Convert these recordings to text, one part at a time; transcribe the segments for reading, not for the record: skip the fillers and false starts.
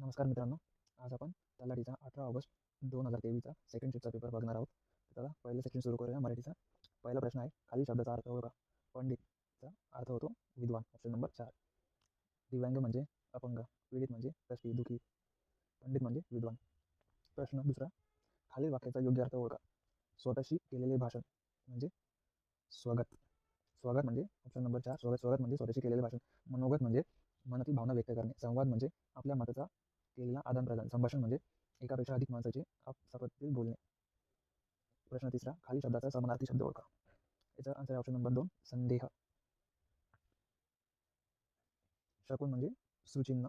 नमस्कार मित्रांनो. आज आपण तलाठीचा 18 ऑगस्ट 2023चा सेकंड शिफ्टचा पेपर बघणार आहोत. तर चला पहिलं सेक्शन सुरू करूया मराठीचा. पहिला प्रश्न आहे, खाली शब्दाचा अर्थ ओळखा. पंडितचा अर्थ होतो विद्वान. Option number 4. दिव्यांग म्हणजे अपंग, पीडित म्हणजे कष्टी दुःखी, पंडित म्हणजे विद्वान. प्रश्न दुसरा, खालील वाक्याचा योग्य अर्थ ओळखा. स्वतःशी केलेले भाषण म्हणजे स्वगत. स्वागत म्हणजे ऑप्शन नंबर 4 स्वागत. स्वागत म्हणजे स्वतःशी केलेले भाषण. मनोगत म्हणजे मनातील भावना व्यक्त करणे. संवाद म्हणजे आपल्या मताचा केलेला आदान प्रदान. संभाषण म्हणजे एकापेक्षा अधिक माणसाचे आपसापतील बोलणे. प्रश्न तिसरा, खाली शब्दाचा समानार्थी शब्द ओळखा. याचा आन्सर आहे ऑप्शन नंबर 2 संदेह. शकुन म्हणजे सुचिन्ह,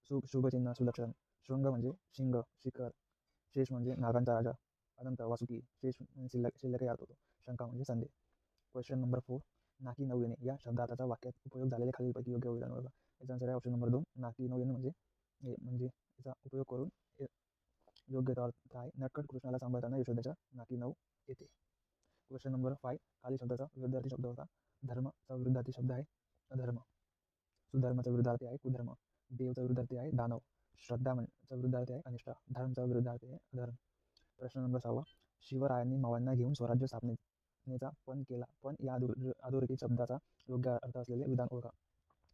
शुभचिन्ह, सुलक्षण. शृंग म्हणजे शिंग, शिखर. शेष म्हणजे नागांचा राजा, अनंत, वासुकी. शेष शिल्लक अर्थ होतो. शंका म्हणजे संदेह. क्वेश्चन नंबर 4, नाकी नऊ येणे या शब्दाचा वाक्यात उपयोग झालेले खालीलपैकी योग्य विधान ओळखा. याचा आन्सर आहे ऑप्शन नंबर 2 नाकी नऊ येणे म्हणजे याचा उपयोग करून योग्य अर्थ आहे, नटखट कृष्णाला सांभाळताना यशोदेच्या नाकी नऊ येते. क्वेश्चन नंबर 5, खाली शब्दाचा विरुद्धार्थी शब्द होता. धर्मचा विरुद्धार्थी शब्द आहे अधर्म. सुधर्माचा विरुद्धार्थी आहे कुधर्म. देवचा विरुद्धार्थी आहे दानव. श्रद्धाचा विरुद्धार्थी आहे अनिष्ठा. धर्मचा विरुद्धार्थी आहे अधर्म. प्रश्न नंबर 6, शिवरायांनी मावळ्यांना घेऊन स्वराज्य स्थापनेचा पण केला, पण या अधोरेखित शब्दाचा योग्य अर्थ असलेले विधान ओळखा.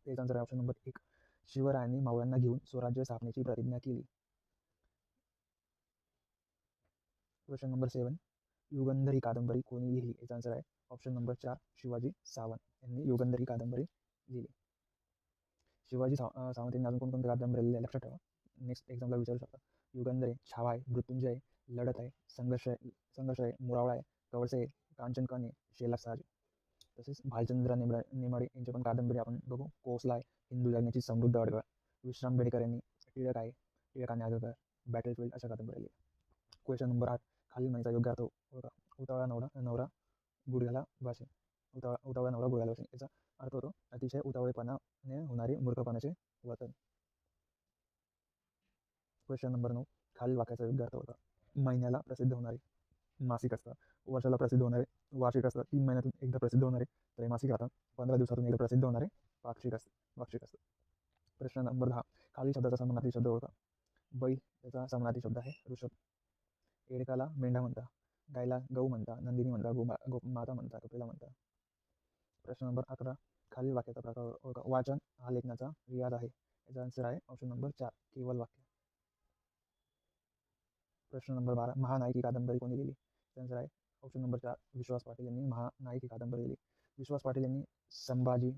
त्याचा आन्सर आहे ऑप्शन नंबर 1 शिवरायांनी मावळ्यांना घेऊन स्वराज्य स्थापनेची प्रतिज्ञा केली. क्वेश्चन नंबर 7, युगंधर ही कादंबरी कोणी लिहिली. याचा आन्सर आहे ऑप्शन नंबर 4 शिवाजी सावंत यांनी युगंधर ही कादंबरी लिहिली. शिवाजी सावंत यांनी अजून कोणकोणती कादंबरी लिहिली लक्षात ठेवा, नेक्स्ट एक्झामला विचारू शकता. युगंधर आहे, छावा आहे, मृत्युंजय, लढत आहे, संघर्ष आहे, मुरावळा आहे, कवळसे आहे, कांचनकन आहे, शेलार साज. तसेच भालचंद्र नेमाडे यांची पण कादंबरी आपण बघू. कोसला आहे, हिंदू जगण्याची समृद्ध अडगळ. विश्राम बेडेकर यांनी टिळक आहे, टिळक आणि आगरकर, बॅटलफील्ड अशा कादंबऱ्या लिहिल्या. क्वेश्चन नंबर 8, खालील म्हणीचा योग्य अर्थ ओळखा. उतावळा नवरा गुडघ्याला भाषे. उतावळा नवरा गुडघ्याला भाषे याचा अर्थ होतो अतिशय उतावळेपणाने होणारे मूर्खपणाचे वर्तन. क्वेश्चन नंबर 9, खालील वाक्याचा योग्य अर्थ ओळखा. महिन्याला प्रसिद्ध होणारे मासिक असतं, वर्षाला प्रसिद्ध होणारे वार्षिक असतं, 3 महिन्यातून एकदा प्रसिद्ध होणारे त्रैमासिक राहतात, 15 दिवसातून एकदा प्रसिद्ध होणारे पाक्षिक असतं. प्रश्न नंबर 10, खालील शब्दाचा समानार्थी शब्द ओळखा. बैल याचा समानार्थी शब्द आहे ऋषभ. एडकाला मेंढा म्हणता, गायला गऊ म्हणता, नंदिनी म्हणता, माता म्हणता, कपिला म्हणता. प्रश्न नंबर 11, खालील वाक्याचा प्रकार ओळखा. वाचन हा लेखनाचा रियाज आहे. याचा आन्सर आहे ऑप्शन नंबर 4 केवल वाक्य. प्रश्न नंबर 12, महानायक ही कादंबरी कोणी लिहिली. याचा आन्सर आहे ऑप्शन नंबर 4 विश्वास पाटील यांनी महानायक ही कादंबरी लिहिली. विश्वास पाटील यांनी संभाजी,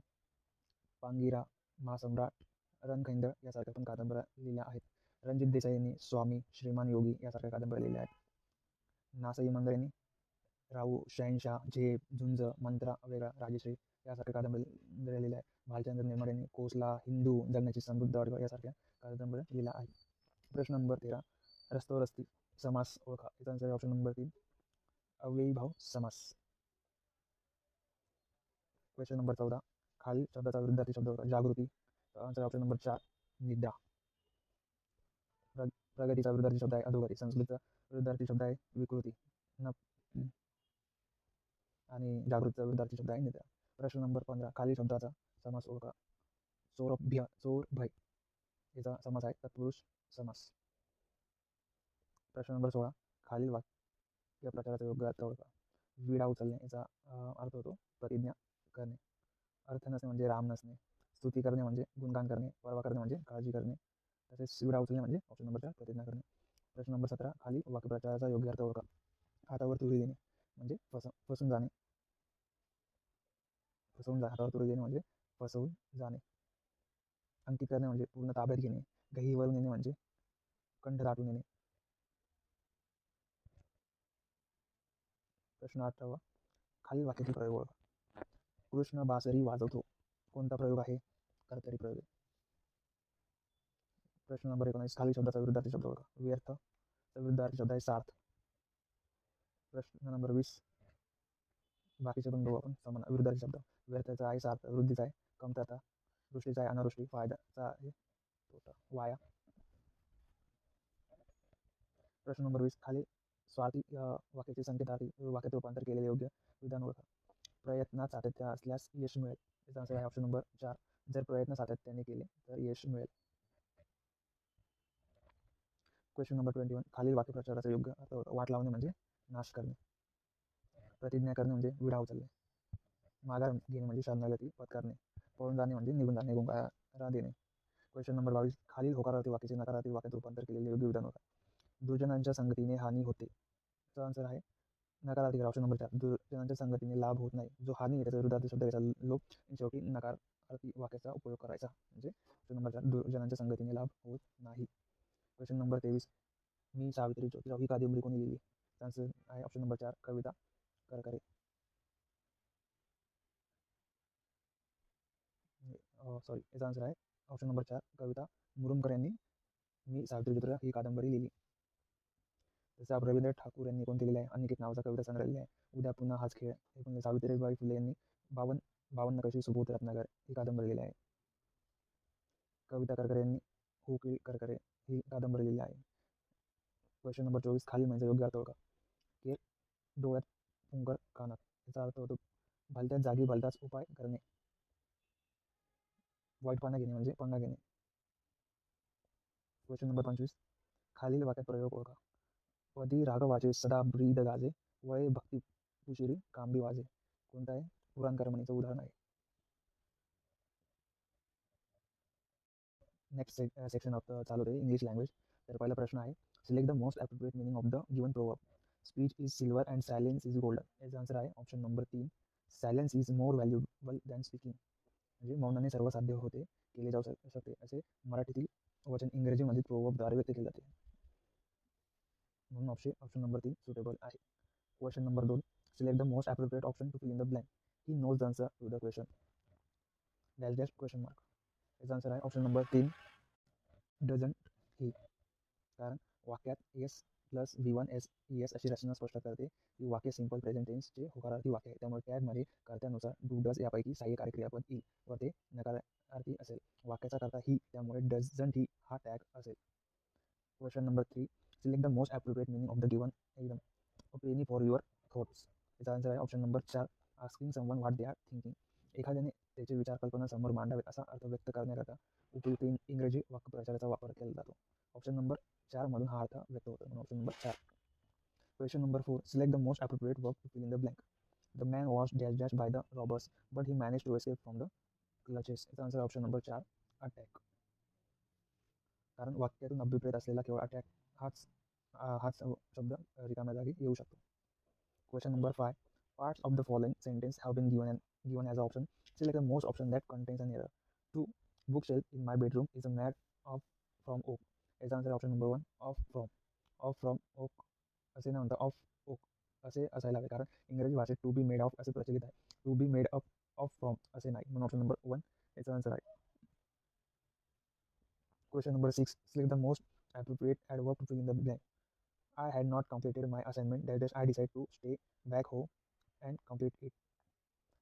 पांगिरा, महासम्राट, रणखैंद यासारख्या पण कादंबऱ्या लिहिल्या आहेत. रणजित देसाई यांनी स्वामी, श्रीमान योगी यासारख्या कादंबऱ्या लिहिल्या आहेत. नासई मंगळ यांनी राहू, शहनशाह, झेप, झुंज, मंत्रा वेगळा, राजश्री यासारख्या कादंबऱ्या लिहिल्या आहेत. भालचंद्र नेमाडे यांनी कोसला, हिंदू जगण्याची समृद्ध अडगळ यासारख्या कादंबऱ्या लिहिल्या आहेत. प्रश्न नंबर 13, रस्तोरस्ती समास ओळखा. याचा आन्सर ऑप्शन नंबर 3 अव्ययीभाव समास. क्वेश्चन नंबर 14, खालील शब्दाचा विरुद्धार्थी शब्द ओळखा. जागृती आन्सर ऑप्शन नंबर 4 निद्रा. प्रगतीचा विरुद्धार्थी शब्द आहे अधोगती. संस्कृतीचा विरुद्धार्थी शब्द आहे विकृती आणि जागृतीचा विरुद्धार्थी शब्द आहे निद्रा. प्रश्न नंबर 15, खालील शब्दाचा समास ओळखा. सौरभ्य भय याचा समास आहे तत्पुरुष समास. प्रश्न नंबर 16, खालील वाक्य प्रचाराचा योग्य अर्थ ओळखा. विडा उचलणे याचा अर्थ होतो प्रतिज्ञा करणे. अर्थ नसणे म्हणजे राम नसणे. स्तुती करणे म्हणजे गुणगान करणे. परवा करणे म्हणजे काळजी करणे. तसेच विडा उचलणे म्हणजे ऑप्शन नंबर 4 प्रतिज्ञा करणे. प्रश्न नंबर 17, खालील वाक्यप्रचाराचा योग्य अर्थ ओळखा. हातावर तुरी देणे म्हणजे फसून जाणे. हातावर तुरी देणे म्हणजे फसवून जाणे. अंकित करणे म्हणजे पूर्ण ताब्यात घेणे. गहिवरून येणे म्हणजे कंठ दाटून येणे. प्रश्न 18, खालील वाक्याचे प्रयोग ओळखा. कृष्ण बासरी वाजवतो कोणता प्रयोग आहे. कर्तरी प्रयोग आहे. प्रश्न नंबर 19, खालील शब्दाचा विरुद्धार्थी शब्द ओळखा. व्यर्थ विरुद्धार्थी शब्द आहे सार्थ. प्रश्न नंबर 20, बाकीचे पण बघू आपण समान विरुद्धार्थी शब्द. व्यर्थाचा आहे सार्थ, वृद्धीचा आहे कमतरता, दृष्टीचा आहे अनावृष्टी, फायद्याचा आहे तोटा वाया. प्रश्न नंबर 20, खाली स्वार्थी वाक्याचे संकेतार्थी वाक्यात रूपांतर केलेले योग्य विधान ओळखा. प्रयत्नात सातत्य असल्यास यश मिळेल. याचा आन्सर आहे ऑप्शन नंबर 4 जर प्रयत्न सातत्याने केले तर यश मिळेल. क्वेश्चन नंबर 21, खालील वाक्यप्रचाराचा योग्य अर्थ होता. वाट लावणे म्हणजे नाश करणे, प्रतिज्ञा करणे म्हणजे विडा उचलणे, माघार घेणे म्हणजे शरणागती पत्करणे, पळून जाणे म्हणजे निघून जाणे, गुंगारा देणे. क्वेश्चन नंबर 22, खालील होकारार्थी वाक्याचे नकारार्थी वाक्यात रूपांतर केलेले योग्य विधान होता. दुर्जनांच्या संगतीने हानी होते. त्याचा आन्सर आहे नकारार्थी ऑप्शन नंबर 4, दुर्जनांच्या संगतीने लाभ होत नाही. जो हानी आहे त्याचा विरुद्धार्थी शब्द घ्यायचा लोक आणि शेवटी नकारार्थी वाक्याचा उपयोग करायचा. म्हणजे ऑप्शन नंबर 4, दुर्जनांच्या संगतीने लाभ होत नाही. क्वेश्चन नंबर 23, मी सावित्री ज्योतिराव ही कादंबरी कोणी लिहिली? आन्सर आहे ऑप्शन नंबर 4, कविता करकरे. सॉरी, याचा आन्सर आहे ऑप्शन नंबर 4, कविता मुरुमकर यांनी मी सावित्री ज्योतिराव ही कादंबरी लिहिली. जसं रवींद्रनाथ ठाकूर यांनी कोणते लिहिले आहे? अनिकेत नावाचा कविता संग्रह लिहिला आहे. उद्या पुन्हा हाच खेळ हे पण सावित्रीबाई फुले यांनी 52 कशी सुबोध रत्नाकर ही कादंबरी लिहिली आहे. कविता करकरे यांनी कोकिळ करकरे ही कादंबरी लिहिली आहे. क्वेश्चन नंबर 24, खाली म्हणजे योग्य अर्थ ओळखा. केर डोळ्यात फुंकर कानात, याचा अर्थ होतो भलत्याच जागी भलताच उपाय करणे, वाईटपणा घेणे म्हणजे पंगा घेणे. क्वेश्चन नंबर 25, खालील वाक्यात प्रयोग ओळखा. पदी राघवाचे सदा ब्रीद गाजे, वळे भक्ती पुशिरी कांबी वाजे. कोणता आहे? पुराणकर म्हणीचं उदाहरण आहे. नेक्स्ट सेक्शन ऑफ चालू होते इंग्लिश लँग्वेज. तर पहिला प्रश्न आहे, select the most appropriate meaning of the given proverb. Speech is silver and silence is golden. याचा आन्सर आहे option number 3, silence is more valuable than speaking. म्हणजे मौनाने सर्वसाध्य होते केले जाऊ शकते असे मराठीतील वचन इंग्रजीमध्ये प्रोवर्बद्वारे व्यक्त केले जाते. म्हणून ऑप्शन नंबर 3 सुटेबल आहे. Question number 2, select the most appropriate option to fill in the blank. He knows the answer to the question. Dash dash question mark. याचा आन्सर आहे ऑप्शन नंबर 3, डझंट ही. कारण वाक्यात S plus V1 S अशी रचना स्पष्ट करते की वाक्य simple present टेन्सचे होकारार्थी वाक्य आहे. त्यामुळे टॅगमध्ये कर्त्यानुसार डू डज यापैकी सहाय्यकारी क्रियापद येईल व ते नकारार्थी असेल. वाक्याचा करता ही, त्यामुळे डझंट ही हा टॅग असेल. Question number 3, select the most appropriate meaning of the given एकदम अ पेनी फॉर युअर थॉट्स. याचा आन्सर आहे option number 4, asking someone what they are thinking. एखाद्याने त्याचे विचार कल्पना समोर मांडावेत असा अर्थ व्यक्त करण्याकरता उपयुक्त इंग्रजी वाक्प्रचाराचा वापर केला जातो. ऑप्शन नंबर 4 मधून हा अर्थ व्यक्त होतो, म्हणून option number 4. Question number 4, select the most appropriate verb to fill in the blank. The man was dash dash by the robbers but he manage to escape from the clutches. याचा answer option number 4, attack. कारण वाक्यातून अभिप्रेत असलेला केवळ attack हाच हाच शब्द रिकाम्या जागी येऊ शकतो. Question number 5, parts of the following sentence have been given as an option. Select the most option that contains an error. 2, bookshelf in my bedroom is made of from oak. याचा answer option number 1, of from oak असे न म्हणता of oak असे असायला हवे, कारण इंग्रजी भाषेत टू बी मेड ऑफ असे प्रचलित आहे. To be made up of from असे नाही, म्हणून ऑप्शन नंबर 1 याचा आन्सर आहे. Question number 6, select the most appropriate adverb to fill in the blank. I had not completed my assignment dash dash I decided to stay back home and complete it.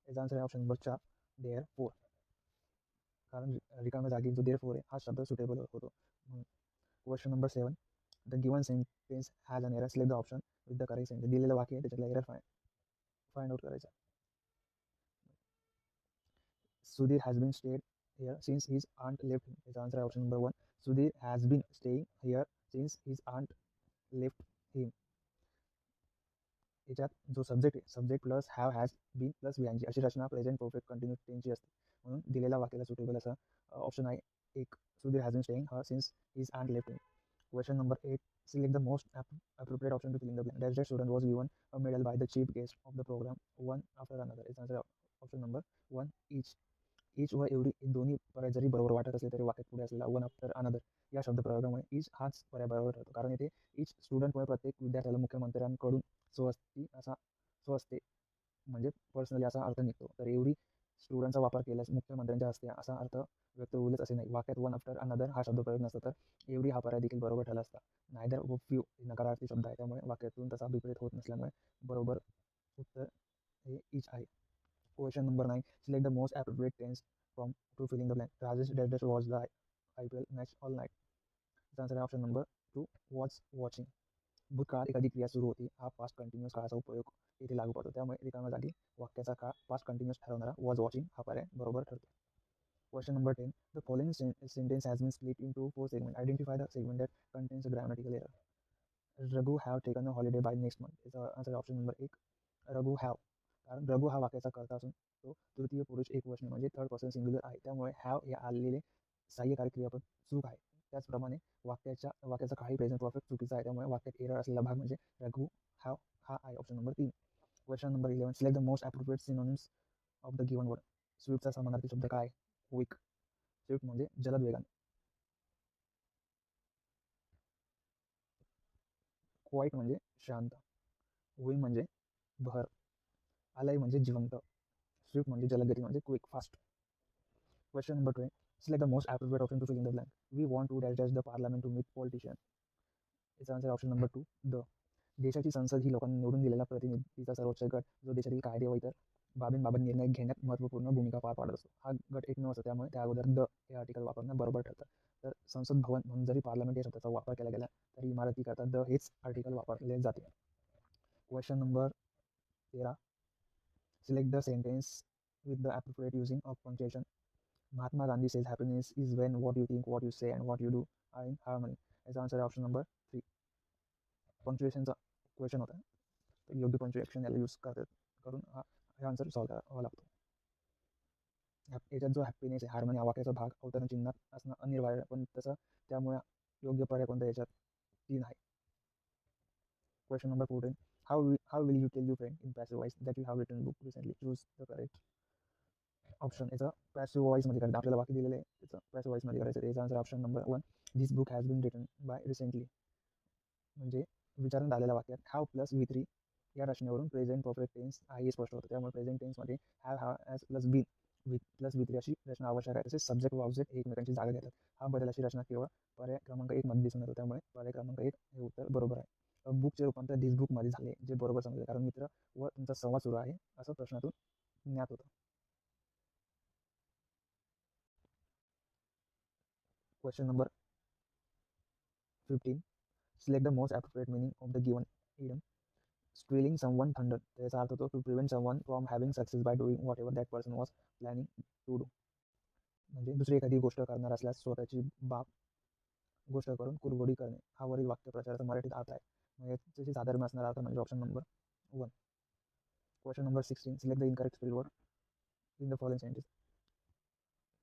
याचा answer आहे option number 4, therefore. कारण रिकाम्या जागी जो therefore आहे हा शब्द suitable होतो. Question number 7, the given sentence has an error. Select the option with the correct sentence. दिलेलं वाक्य आहे त्याच्यातला एरर फाइंड आउट करायचा. Sudhir has been stayed here since his aunt left him. याचा आन्सर आहे option number 1, Sudhir has been staying here since his aunt left him. याच्यात जो subject आहे, subject plus have has been plus VING अशी रचना present perfect continuous टेन्सची असते. म्हणून दिलेल्या वाक्याला सुटेबल असा ऑप्शन आहे 1, Sudhir has been staying here since his aunt left him. Question number 8, select the most appropriate option to fill in the blank. Dash student was given a medal by the chief guest of the program one after another. याचा answer option number 1, each व every हे दोन्ही पर्याय जरी बरोबर वाटत असले तरी वाक्यात पुढे असलेला वन आफ्टर अनदर या शब्दप्रयोगामुळे ईच हाच पर्याय बरोबर ठरतो. कारण येथे ईच स्टुडंटमुळे प्रत्येक विद्यार्थ्याला मुख्यमंत्र्यांकडून स्वहस्ते म्हणजे पर्सनली असा अर्थ निघतो. तर एव्हरी स्टुडंटचा वापर केल्यास मुख्यमंत्र्यांच्या हस्ते असा अर्थ व्यक्त होईलच असे नाही. वाक्यात वन आफ्टर अनदर हा शब्द प्रयोग नसता तर एव्हरी हा पर्याय देखील बरोबर ठरला असता. नायदर व फ्यू नकारार्थी शब्द आहे, त्यामुळे वाक्यातून तसा अभिप्रेत होत नसल्यामुळे बरोबर उत्तर हे ईच आहे. Question number 9, select the most appropriate tense from to fill in the blank. Rajesh dash dash watch the IPL match all night. याचा आन्सर आहे ऑप्शन नंबर 2, वॉच वॉचिंग. भूतकाळात एखादी क्रिया सुरू होती हा पास्ट कंटिन्युअस काळाचा उपयोग येथे लागू पडतो. त्यामुळे रिकाम्या जागी वाक्याचा काळ पास्ट कंटिन्युअस ठरवणारा वॉज वॉचिंग हा पर्याय बरोबर ठरतो. Question number 10. The following sentence has been split into four segments. Identify the segment that contains a grammatical error. Raghu have taken a holiday by next month. याचा answer option number 1 Raghu have. कारण रघु हा वाक्याचा कर्ता असून तो तृतीय पुरुष एकवचनी म्हणजे थर्ड पर्सन सिंग्युलर आहे. त्यामुळे हॅव हे आलेले सहाय्यकारी क्रियापद चूक आहे. त्याचप्रमाणे वाक्याचा काही प्रेझेंट परफेक्ट चुकीचा आहे. त्यामुळे वाक्यात एरर असलेला भाग म्हणजे रघु हॅव हा आहे option number 3. Question number 11. Select the most appropriate synonyms of the given word. स्विफ्टचा समानार्थी शब्द काय आहे? क्विक. स्विफ्ट म्हणजे जलद वेगाने. क्वाईट म्हणजे शांत. विंग म्हणजे भर. अलाइव म्हणजे जिवंत. स्विफ्ट म्हणजे जलदगती म्हणजे quick fast. Question number 12. Select the most appropriate option to fill in the blank. We want to dash dash the parliament to meet politician. याचा आन्सर ऑप्शन नंबर 2 द. देशाची संसद ही लोकांनी निवडून दिलेला प्रतिनिधीचा सर्वोच्च गट जो देशातील कायदे व इतर बाबींबाबत निर्णय घेण्यात महत्त्वपूर्ण भूमिका पार पाडत असतो. हा गट एकमेव असतो त्यामुळे त्या अगोदर द हे आर्टिकल वापरणं बरोबर ठरतं. तर संसद भवन म्हणून जरी पार्लमेंट या शब्दाचा वापर केला गेला तरी इमारतीकरता द हेच आर्टिकल वापरले जाते. Question number 13. Select the sentence with the appropriate using of punctuation. Mahatma Gandhi says happiness is when what you think, what you say and what you do are in harmony. याचा answer option number 3. पंक्च्युएशनचा question होता तर योग्य punctuation याला use करून हा answer solve करावा लागतो. याच्यात जो हॅपीनेस आहे हार्मनी हा वाक्याचा भाग अवतरण चिन्हात असणं अनिवार्य पण तसं त्यामुळे योग्य पर्याय कोणता याच्यात 3 आहे. Question number 14. How will you tell your friend in passive voice that you have written book recently? Choose the correct option. याचा पॅसिव्ह व्हॉइसमध्ये करायचं. आपल्याला वाक्य दिलेलं आहे त्याचं पॅसिव्ह व्हॉइसमध्ये करायचं. याचा answer option number 1. This book has been written by recently. म्हणजे विचारण्यात आलेल्या वाक्यात हॅव प्लस V3 या रचनेवरून प्रेझेंट परफेक्ट टेन्स आहे स्पष्ट होतं. त्यामुळे प्रेझेंट टेन्समध्ये हॅव हा as plus been plus V3 अशी रचना आवश्यक आहे. तसेच सब्जेक्ट व ऑब्जेक्ट एकमेकांची जागा घेतात. हा बदलाची रचना केवळ पर्याय क्रमांक 1 मध्ये दिसून येतो. त्यामुळे पर्याय क्रमांक 1 हे उत्तर बरोबर आहे. बुकचे रूपांतर दिस बुकमध्ये झाले जे बरोबर समजले कारण मित्र व तुमचा संवाद सुरू आहे असं प्रश्नातून ज्ञात होतं. Question number 15. Select the most appropriate meaning of the given idiom. Stealing someone thunder. त्याचा अर्थ होतो to prevent someone from having success by doing whatever that person was planning to do. म्हणजे दुसरी एखादी गोष्ट करणार असल्यास स्वतःची गोष्ट करून कुरघोडी करणे हा वरील वाक्य प्रचाराचा मराठीत अर्थ आहे. म्हणजे त्याची साधारण असणारा अर्थ म्हणजे option number 1. Question number 16. Select the incorrect spelled word in the following sentence.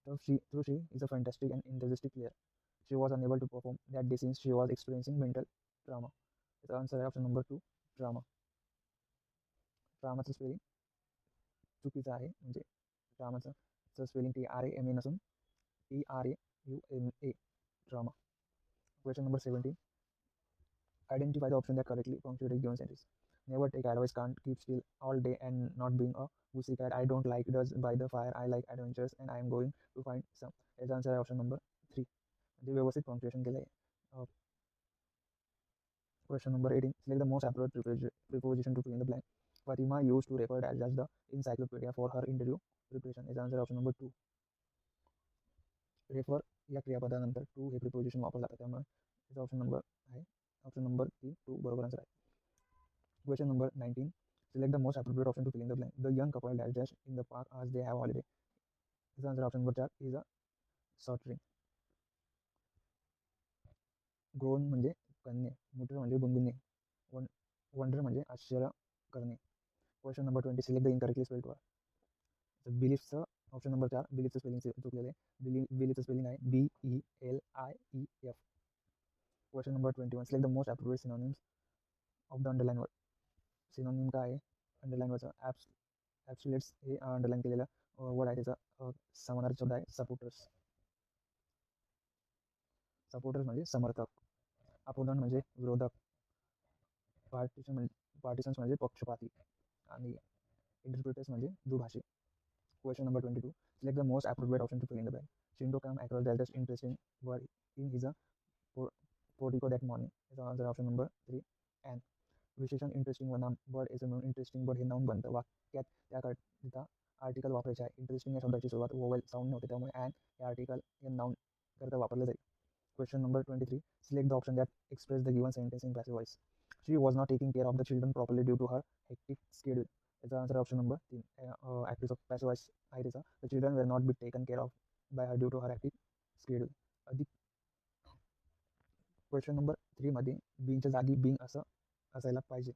Though she is a fantastic and enthusiastic player, she was unable to perform that day since she was experiencing mental trauma. याचा answer आहे option number 2 drama. ड्रामाचं spelling चुकीचं आहे. म्हणजे ड्रामाचं spelling TRAMA नसून TRAUMA drama. Question number 17. Identify the option that correctly punctuates given sentence. Never take advice, can't keep still all day and not being a pussycat. I don't like does by the fire. I like adventures and I am going to find some. याचा answer आहे option number 3. म्हणजे व्यवस्थित punctuation केलं आहे. Question number 18. Select the most appropriate preposition to fill in the blank. Fatima used to refer as the encyclopedia for her interview preparation. याचा answer option number 2. Refer या क्रियापदानंतर to हे preposition वापरलं जातं त्यामुळे याचा ऑप्शन नंबर आहे option number 3 2 बरोबर answer आहे. Question number 19. Select the most appropriate option to fill in the blank. The young couple dash dash in the park as they have holiday. याचा answer option number 4 is a sottering. Groan म्हणजे करणे, mutter म्हणजे गुणगुणणे, wonder म्हणजे आश्चर्य करणे. Question number 20. Select the incorrectly spelled word. बिलीफचं option number 4 बिलीफचं स्पेलिंग चुकलेलं आहे. बिलीफचं स्पेलिंग आहे BELIEF. Question number 21. Select the most appropriate synonyms of the underline word. Synonym काय आहे अंडरलाइन वर्डचं? ॲब्सुलेट्स हे अंडरलाइन केलेलं वर्ड आहे. त्याचा समानार्थी शब्द आहे सपोर्टर्स. सपोर्टर्स म्हणजे समर्थक. अपोनंट म्हणजे विरोधक. पार्टिशन्स म्हणजे पक्षपाती आणि इंटरप्रिटर्स म्हणजे दुभाषी. Question number 22. Select the most appropriate option to fill in the blank. Shindo came across the most interesting word in his portico that morning. याचा आन्सर ऑप्शन नंबर 3 and. विशेषण interesting व नाम bird याचं मिळून interesting bird हे noun बनतं. वाक्यात त्याकरिता आर्टिकल वापरायचे आहे. इंटरेस्टिंग या शब्दाची सुरुवात वोवेल साऊंड नव्हते त्यामुळे अँड हे आर्टिकल या नाऊन करता वापरलं जाईल. Question number 23. Select the option that express the given sentence in passive voice. She was not taking care of the children properly due to her hectic schedule. याचा answer option number 3 active passive voice आहे त्याचा. The children were not be taken care of by her due to her active schedule. अधिक question number 3 मध्ये बींगच्या जागी being असं असायला पाहिजे.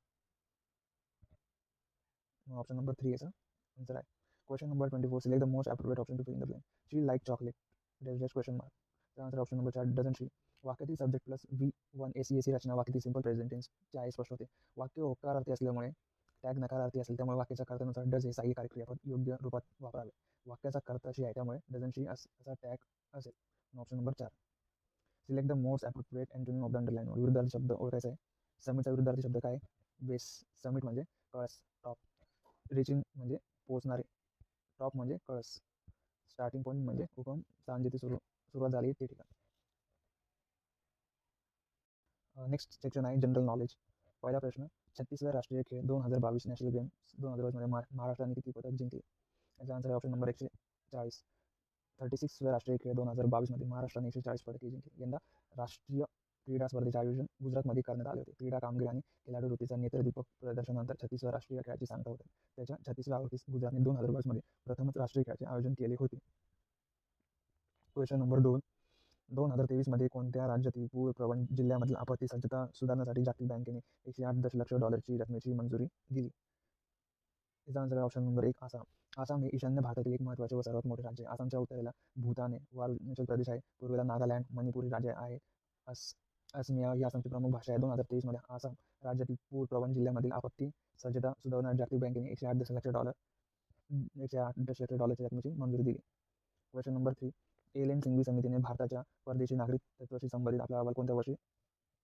Option number 3 याचा आन्सर आहे. Question number 24, select the most appropriate option to fill in the blank. She like chocolate dash dash question mark. त्याचा answer option number 4, doesn't she. वाक्यातील सब्जेक्ट प्लस V1 एसी रचना वाक्यातील सिंपल प्रेझेंट टेन्सच्या आहे स्पष्ट होते. वाक्य होकारार्थी असल्यामुळे टॅग नकारार्थी असेल, त्यामुळे वाक्याच्या कर्त्यानुसार डज हे सहाय्यकारी क्रियापद योग्य रूपात वापरावे. वाक्याचा कर्ता शी आहे, त्यामुळे डझंट शी असा टॅग असेल. Option number 4, select the most appropriate antonym of the underline. विरुद्धार्थी शब्द ओळखायचा आहे. समिटचा विरुद्धार्थी शब्द काय? बेस. समिट म्हणजे कळस, टॉप. रिचिंग म्हणजे पोहोचणारे, टॉप म्हणजे कळस. स्टार्टिंग पॉईंट म्हणजे हुकम, स्थान जिथे सुरुवात झाली ते ठिकाण. नेक्स्ट सेक्शन आहे जनरल नॉलेज. पहिला प्रश्न, 36व्या राष्ट्रीय खेळ 2022 नॅशनल गेम्स 2022 मध्ये महाराष्ट्राने किती पदक जिंकले? याचा आन्सर आहे ऑप्शन नंबर 140. 36व्या राष्ट्रीय खेळ 2022 मध्ये महाराष्ट्राने 140 पदके जिंकली. यंदा राष्ट्रीय क्रीडा स्पर्धेचे आयोजन गुजरातमध्ये करण्यात आले होते. क्रीडा कामगिरी आणि खेळाडू वृत्तीचा नेत्रदीपक प्रदर्शनानंतर 36व्या राष्ट्रीय खेळाची सांगता होते. त्याच्या 36व्या आवृत्तीस गुजरातने 2022 मध्ये प्रथमच राष्ट्रीय खेळाचे आयोजन केले होते. क्वेश्चन नंबर 2, 2023 मध्ये कोणत्या राज्यातील पूर प्रवण जिल्ह्यामधील आपत्ती सज्जता सुधारण्यासाठी जागतिक बँकेने 108 दशलक्ष डॉलरची रकमेची मंजुरी दिली? याचा आन्सर आहे ऑप्शन नंबर 1, आसाम. आसाम हे ईशान्य भारतातील एक महत्त्वाचे व सर्वात मोठे राज्य आहे. आसामच्या उत्तरेला भूतान आहे, व अरुणाचल प्रदेश आहे, पूर्वेला नागालँड, मणिपूर राज्य आहे. असमिया ही आसामची प्रमुख भाषा आहे. 2023 मध्ये आसाम राज्यातील पूर प्रवण जिल्ह्यामधील आपत्ती सज्जता सुधारण्यासाठी जागतिक बँकेने 108 दशलक्ष डॉलरची रकमेची मंजुरी दिली. Question number 3, LN. सिंघवी समितीने भारताच्या परदेशी नागरिकत्वाशी संबंधित आपला अहवाल कोणत्या वर्षी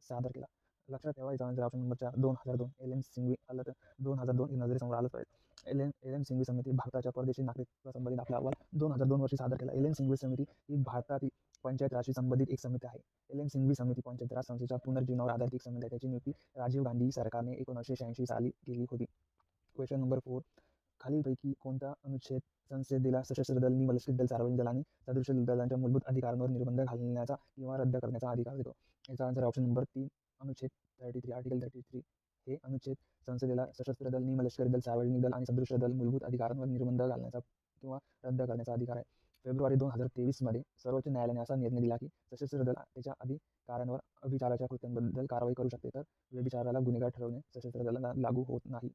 सादर केला? लक्षात ठेवा, याचा answer option number 4, 2002. LN. Singhvi आलं तर 2002 हे नजरेसमोर आलंच पाहिजे. एल.एन. सिंघवी समिती भारताच्या परदेशी नागरिकत्वासंबंधित आपला अहवाल 2002 वर्षी सादर केला. एल.एन. सिंघवी समिती ही भारतातील पंचायत राजशी संबंधित एक समिती आहे. एल.एन. सिंघवी समिती पंचायत राज संस्थेच्या पुनर्जीवनावर आधारित एक समिती आहे. त्याची नियुक्ती राजीव गांधी सरकारने 1986 साली केली होती. क्वेश्चन नंबर 4, खालीलपैकी कोणता अनुच्छेद संसदेला सशस्त्र दल, निमलष्करी दल, सार्वजनिक दल आणि सदृश दलांच्या मूलभूत अधिकारांवर निर्बंध घालण्याचा किंवा रद्द करण्याचा अधिकार देतो? याचा आन्सर ऑप्शन नंबर 3, अनुच्छेद 33, आर्टिकल 33 हे अनुच्छेद संसदेला सशस्त्र दल, निमलष्करी दल, सार्वजनिक दल आणि सदृश दल मूलभूत अधिकारांवर निर्बंध घालण्याचा किंवा रद्द करण्याचा अधिकार आहे. फेब्रुवारी 2023 मध्ये सर्वोच्च न्यायालयाने असा निर्णय दिला की सशस्त्र दल त्याच्या अधिकारांवर अभिचाराच्या कृत्यांबद्दल कारवाई करू शकते, तर व्यभिचाराला गुन्हेगार ठरवणे सशस्त्र दलांना लागू होत नाही.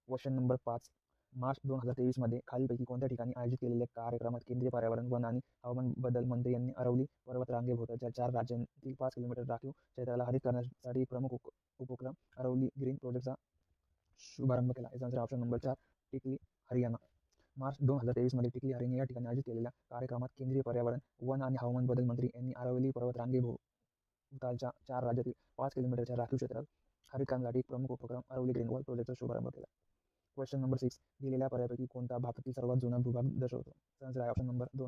क्वेश्चन नंबर 5, मार्च 2023 मध्ये खालीलपैकी कोणत्या ठिकाणी आयोजित केलेल्या कार्यक्रमात केंद्रीय पर्यावरण, वन आणि हवामान बदल मंत्री यांनी अरवली पर्वतरांगेभोवतालच्या 4 राज्यांतील 5 किलोमीटर राखीव क्षेत्राला हरित करण्यासाठी एक प्रमुख उपक्रम अरवली ग्रीन प्रोजेक्टचा शुभारंभ केला? याचा आन्सर ऑप्शन नंबर 4, टिकली, हरियाणा. मार्च 2023 मध्ये टिकली, हरियाणा या ठिकाणी आयोजित केलेल्या कार्यक्रमात केंद्रीय पर्यावरण, वन आणि हवामान बदल मंत्री यांनी अरवली पर्वतरांगेभोवतालच्या 4 राज्यातील 5 किलोमीटरच्या राखीव क्षेत्रात हरित करण्यासाठी एक प्रमुख उपक्रम अरवली ग्रीन वॉल प्रोजेक्टचा शुभारंभ केला. क्वेश्चन नंबर 6, दिलेल्या पर्यायापैकी कोणता भारतातील सर्वात जुना भूभाग दर्शवतो? आन्सर आहे ऑप्शन नंबर 2,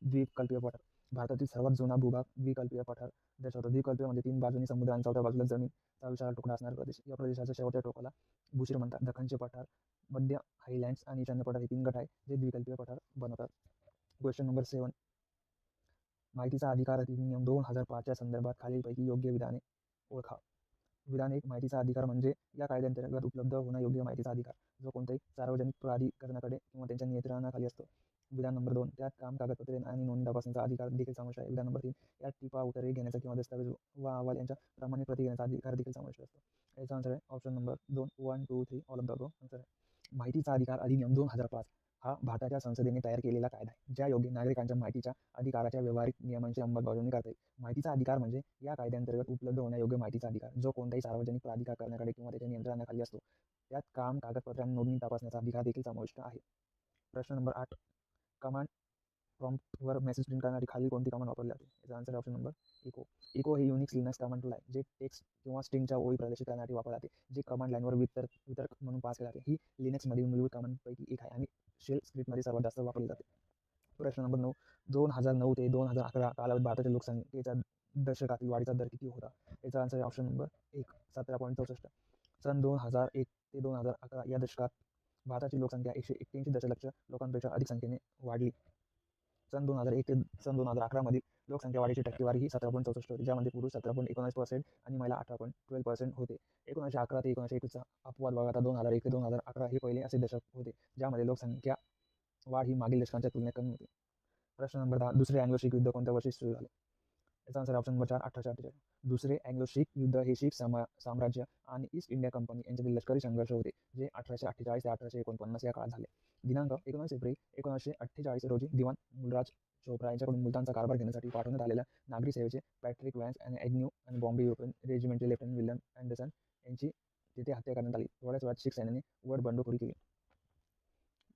द्वीपकल्पीय पठार. भारतातील सर्वात जुना भूभाग द्वीपकल्पीय पठार दर्शवतो. द्वीपकल्पीय म्हणजे 3 बाजूंनी समुद्र आणि चौथ्या बाजूला जमीनचा विशाल तुकडा असणारा प्रदेश. या प्रदेशाच्या शेवटच्या टोकाला बुशीर म्हणतात. दख्खनचे पठार, मध्य हायलँड्स आणि ईशान्य पठार हे 3 गट आहेत जे द्वीपकल्पीय पठार बनवतात. क्वेश्चन नंबर 7, माहितीचा अधिकार अधिनियम 2005 च्या संदर्भात खालीलपैकी योग्य विधाने ओळखा. विधान 1, माहितीचा अधिकार म्हणजे या कायद्यांतर्गत उपलब्ध होण्यायोग्य माहितीचा अधिकार, जो कोणत्याही सार्वजनिक प्राधिकरणाकडे किंवा त्यांच्या नियंत्रणाखाली असतो. विधान नंबर 2, त्यात काम, कागदपत्रे आणि नोंदी तपासण्याचा अधिकार देखील समावेश आहे. विधान नंबर 3, यात टिपा, उत्तरे घेण्याचा किंवा दस्तावेज व अहवाल यांच्या प्रामाणिक प्रती घेण्याचा अधिकार देखील समाविष्ट असतो. याचा आन्सर आहे option number 2, 1, 2, 3 all of the above answer आहे. माहितीचा अधिकार अधिनियम 2005 हा भारताच्या संसदेने तयार केलेला कायदा आहे, ज्या योगे नागरिकांच्या माहितीच्या अधिकाराच्या व्यावहारिक नियमांची अंमलबजावणी करता येईल. माहितीचा अधिकार म्हणजे या कायद्यांतर्गत उपलब्ध होण्यायोग्य माहितीचा अधिकार, जो कोणत्याही सार्वजनिक प्राधिकरणाकडे किंवा त्याच्या नियंत्रणाखाली असतो. त्यात काम, कागदपत्रे आणि नोंदणी तपासण्याचा अधिकार देखील समाविष्ट आहे. प्रश्न नंबर 8, कमांड प्रॉम्प्टवर मेसेज प्रिंट करण्यासाठी खालील कोणती कमांड वापरली जाते? याचा answer option number echo. Echo हे युनिक्स लिनक्स कमांड टूल आहे, जे टेक्स्ट किंवा स्ट्रिंगच्या ओळी प्रदर्शित करण्यासाठी वापरले जाते, जे कमांड लाईनवर वितर्क म्हणून पास केले जाते. ही लिनक्समधील मूलभूत कमांडपैकी एक आहे आणि शेल स्क्रिप्टमध्ये सर्वात जास्त वापरली जाते. प्रश्न नंबर 9, 2009 ते 2011 कालावधीत भारताच्या लोकसंख्येच्या दशकातील वाढीचा दर किती होता? याचा आन्सर आहे ऑप्शन नंबर 1, 17.64. सन 2001 ते 2011 या दशकात भारताची लोकसंख्या 181 दशलक्ष लोकांपेक्षा अधिक संख्येने वाढली. सन 2001 ते सन 2011 मधील लोकसंख्या वाढीची टक्केवारी ही 17.64 होती, ज्यामध्ये पुरुष 17.19% आणि महिला 18.12% होते. 1911 ते 1921चा अपवाद वगळता 2001 ते 2011 हे पहिले असे दशक होते ज्यामध्ये लोकसंख्या वाढ ही मागील दशकांच्या तुलनेत कमी होती. प्रश्न नंबर 10, दुसरे अँग्लो शीख युद्ध कोणत्या वर्षी सुरू झाले? याचा आन्सर ऑप्शन नंबर 4, 1848. दुसरे अँग्लो शीख युद्ध हे शीख साम्राज्य आणि ईस्ट इंडिया कंपनी यांच्यातील लष्करी संघर्ष होते, जे 1848 ते 1849 या काळात झाले. दिनांक 19 एप्रिल 1948 रोजी दिवाण मुलराज चोप्रा यांच्याकडून मुलतानचा कारभार घेण्यासाठी पाठवण्यात आलेल्या नागरी सेवेचे पॅट्रिक व्हॅन्स आणि ॲग्न्यू आणि बॉम्बे युरोपियन रेजिमेंटचे लेफ्टनंट विल्यम अँडरसन यांची तिथे हत्या करण्यात आली. थोड्याच वेळात शीख सैन्याने वड बंडखोरी केली.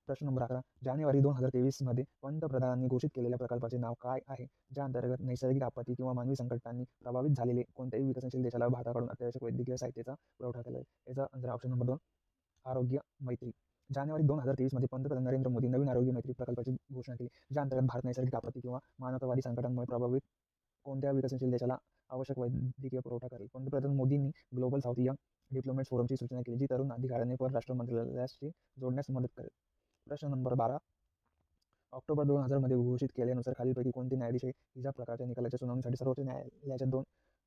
प्रश्न नंबर 11, जानेवारी 2023 मध्ये पंतप्रधानांनी घोषित केलेल्या प्रकल्पाचे नाव काय आहे, ज्या अंतर्गत नैसर्गिक आपत्ती किंवा मानवी संकटांनी प्रभावित झालेले कोणत्याही विकसनशील देशाला भारताकडून अत्यावश्यक वैद्यकीय साहित्याचा पुरवठा केला आहे? याचा आन्सर ऑप्शन नंबर 2, आरोग्य मैत्री. जानेवारी 2023 मध्ये पंतप्रधान नरेंद्र मोदी नवीन आरोग्य मैत्री प्रकल्पाची घोषणा केली, ज्या अंतर्गत भारत नैसर्गिक आपत्ती किंवा मानवतावादी संकटांमुळे प्रभावित कोणत्या विकसनशील देशाला आवश्यक वैद्यकीय पुरवठा करेल. पंतप्रधान मोदींनी ग्लोबल साऊथ यंग डिप्लोमेट्स फोरमची सूचना केली, जी तरुण अधिकाऱ्यांनी परराष्ट्र मंत्रालयाशी जोडण्यास मदत करेल. प्रश्न नंबर 12, ऑक्टोबर 2000 मध्ये घोषित केल्यानुसार खालीलपैकी कोणते न्यायाधीश हे हिजाब प्रकारच्या निकालाच्या सुनावणीसाठी सर्वोच्च न्यायालयाच्या 2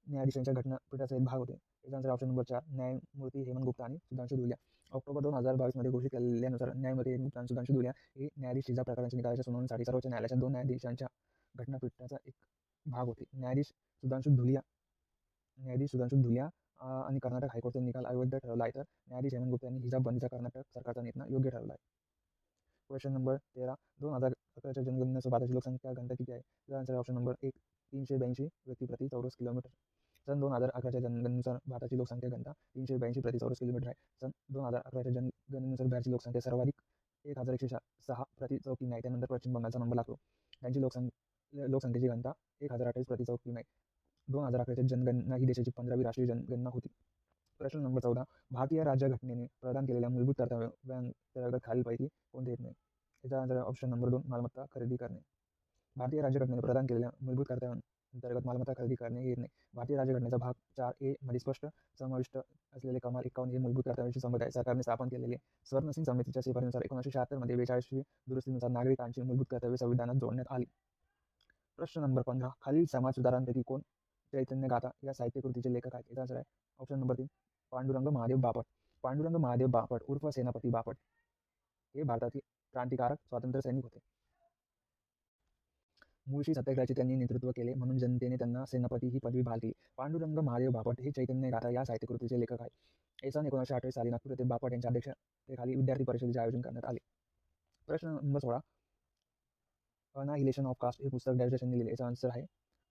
न्यायाधीशांच्या घटनापीठाचा एक भाग होते? याचा आन्सर ऑप्शन नंबर 4, न्यायमूर्ती हेमंत गुप्ता आणि सुधांशु धुलिया. ऑक्टोबर 2022 मध्ये घोषित केल्यानुसार न्यायमूर्ती हेमंत गुप्ता आणि सुधांशु धुलिया हे न्यायाधीश हिजाब प्रकरणाच्या निकालाच्या सुनावणीसाठी सर्वोच्च न्यायालयाच्या 2 न्यायाधीशांच्या घटनापीठाचा एक भाग होते. न्यायाधीश सुधांशु धुलिया आणि कर्नाटक हायकोर्टचा निकाल अवैध ठरवला आहे, तर न्यायाधीश हेमंत गुप्ता यांनी हिजाब बंदीचा कर्नाटक सरकारचा निर्णय योग्य ठरवला आहे. क्वेश्चन नंबर 13, 2011च्या जनगणनेनुसार भारताची लोकसंख्या घनता किती आहे? याचा आन्सर ऑप्शन नंबर 1, 382 व्यक्ती प्रति चौरस किलोमीटर. सन 2011च्या जनगणनेनुसार भारताची लोकसंख्या घनता 382 प्रति चौरस किलोमीटर आहे. सन 2011च्या जनगणनेनुसार बिहारची लोकसंख्या सर्वाधिक 1106 प्रति चौकी आहे. त्यानंतर पश्चिम बंगालचा नंबर लागतो. त्यांची लोकसंख्येची घनता 1028 प्रति चौकी आहे. 2011च्या जनगणना ही देशाची 15वी राष्ट्रीय जनगणना होती. प्रश्न नंबर 14, भारतीय राज्यघटनेने प्रदान केलेल्या मूलभूत कर्तव्यांतर्गत खालीलपैकी कोणते येत नाही? याचा आन्सर ऑप्शन नंबर 2, मालमत्ता खरेदी करणे. भारतीय राज्यघटनेने प्रदान केलेल्या मूलभूत कर्तव्यांतर्गत मालमत्ता खरेदी करणे हे येत नाही. भारतीय राज्यघटनेचा भाग 4A मध्ये स्पष्ट समाविष्ट असलेले कलम 51 हे मूलभूत कर्तव्यांशी संबंधित आहे. सरकारने स्थापन केलेले स्वर्ण सिंग समितीच्या शिफारसीनुसार 1976 मध्ये 42वी दुरुस्तीनुसार नागरिकांची मूलभूत कर्तव्ये संविधानात जोडण्यात आली. प्रश्न नंबर 15, खालील समाज सुधारणांपैकी कोण चैतन्य गाथा या साहित्यकृतीचे लेखक आहेत? याचा आन्सर आहे ऑप्शन नंबर 3, पांडुरंग महादेव बापट. पांडुरंग महादेव बापट उर्फ सेनापती बापट हे भारतातील क्रांतिकारक स्वातंत्र्य सैनिक होते. मुळशी सत्याग्रहाचे त्यांनी नेतृत्व केले, म्हणून जनतेने त्यांना सेनापती ही पदवी बहाल केली. पांडुरंग महादेव बापट हे चैतन्य गाथा या साहित्यकृतीचे लेखक आहेत. सन 1928 साली नागपूर येथे बापट यांच्या अध्यक्षतेखाली विद्यार्थी परिषदेचे आयोजन करण्यात आले. प्रश्न नंबर 16, अनाहिलेशन ऑफ कास्ट हे पुस्तक डॅशने लिहिले? याचा आन्सर आहे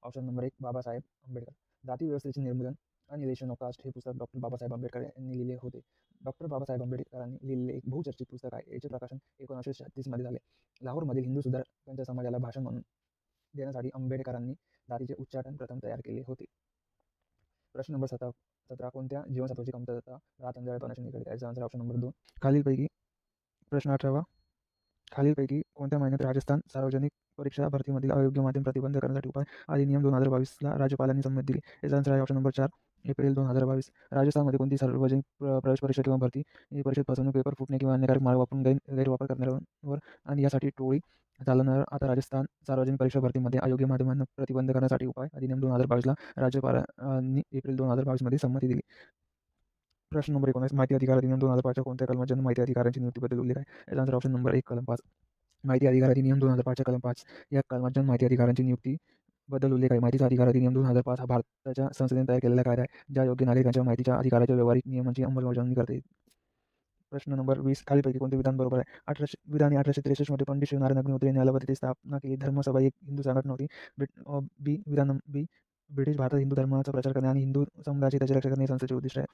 ऑप्शन नंबर 1, बाबासाहेब आंबेडकर. जाती व्यवस्थेचे निर्मूलन, अनिलेशन ऑफ कास्ट हे पुस्तक डॉक्टर बाबासाहेब आंबेडकर यांनी लिहिले होते. डॉक्टर बाबासाहेब आंबेडकरांनी लिहिलेले एक बहुचर्चित पुस्तक आहे. याचे प्रकाशन 1936 मध्ये झाले. लाहोरमधील हिंदू सुधारकांच्या समाजाला भाषण म्हणून देण्यासाठी आंबेडकरांनी जातीचे उच्चाटन प्रथम तयार केले होते. प्रश्न नंबर 17, कोणत्या जीवनसत्वाची कमतरता रात आणि जळपणाशी निगडीत आहे? याचा आन्सर ऑप्शन नंबर 2. प्रश्न 18, खालीलपैकी कोणत्या महिन्यात राजस्थान सार्वजनिक परीक्षा भरतीमधील अयोग्य माध्यम प्रतिबंध करण्यासाठी उपाय अधिनियम 2022 ला राज्यपालांनी संमती दिली? याचा आन्सर आहे ऑप्शन नंबर 4, एप्रिल 2022. राजस्थानमध्ये कोणती सार्वजनिक प्रवेश परीक्षा किंवा भरती परीक्षेत फसवणूक, पेपर फुटणे किंवा अन्यकारक मार्ग वापरून गैरवापर करणाऱ्यांवर आणि यासाठी टोळी चालवणार. आता राजस्थान सार्वजनिक परीक्षा भरतीमध्ये अयोग्य माध्यमांना प्रतिबंध करण्यासाठी उपाय अधिनियम 2022 ला राज्यपालांनी एप्रिल 2022 मध्ये संमती दिली. प्रश्न नंबर 19, माहिती अधिकार अधिनियम 2005 च्या कोणत्या कलमात जन माहिती अधिकारांची नियुक्तीबद्दल उल्लेख आहे? याचा आन्सर ऑप्शन नंबर 1, कलम 5. माहिती अधिकार अधिनियम 2005 च्या कलम 5 या कलमात जन माहिती अधिकारांची नियुक्तीबद्दल उल्लेख आहे. माहितीचा अधिकार अधिनियम 2005 हा भारताच्या संसदेने तयार केलेला कायदा आहे, ज्या योग्य नागरिकांच्या माहितीच्या अधिकाराच्या व्यावहारिक नियमांची अंमलबजावणी करते. प्रश्न नंबर 20, खालीलपैकी कोणते विधान बरोबर आहे? विधान 1863 मध्ये पंडित शिवनारायण अग्निहोत्री यांनी अलाहाबाद येथे स्थापना केली. धर्मसभा एक हिंदू संघटना होती. विधान बी, ब्रिटिश भारतात हिंदू धर्माचा प्रचार करणे आणि हिंदू समुदायाची त्याची रक्षा करणे हे संस्थेचे उद्दिष्ट आहे.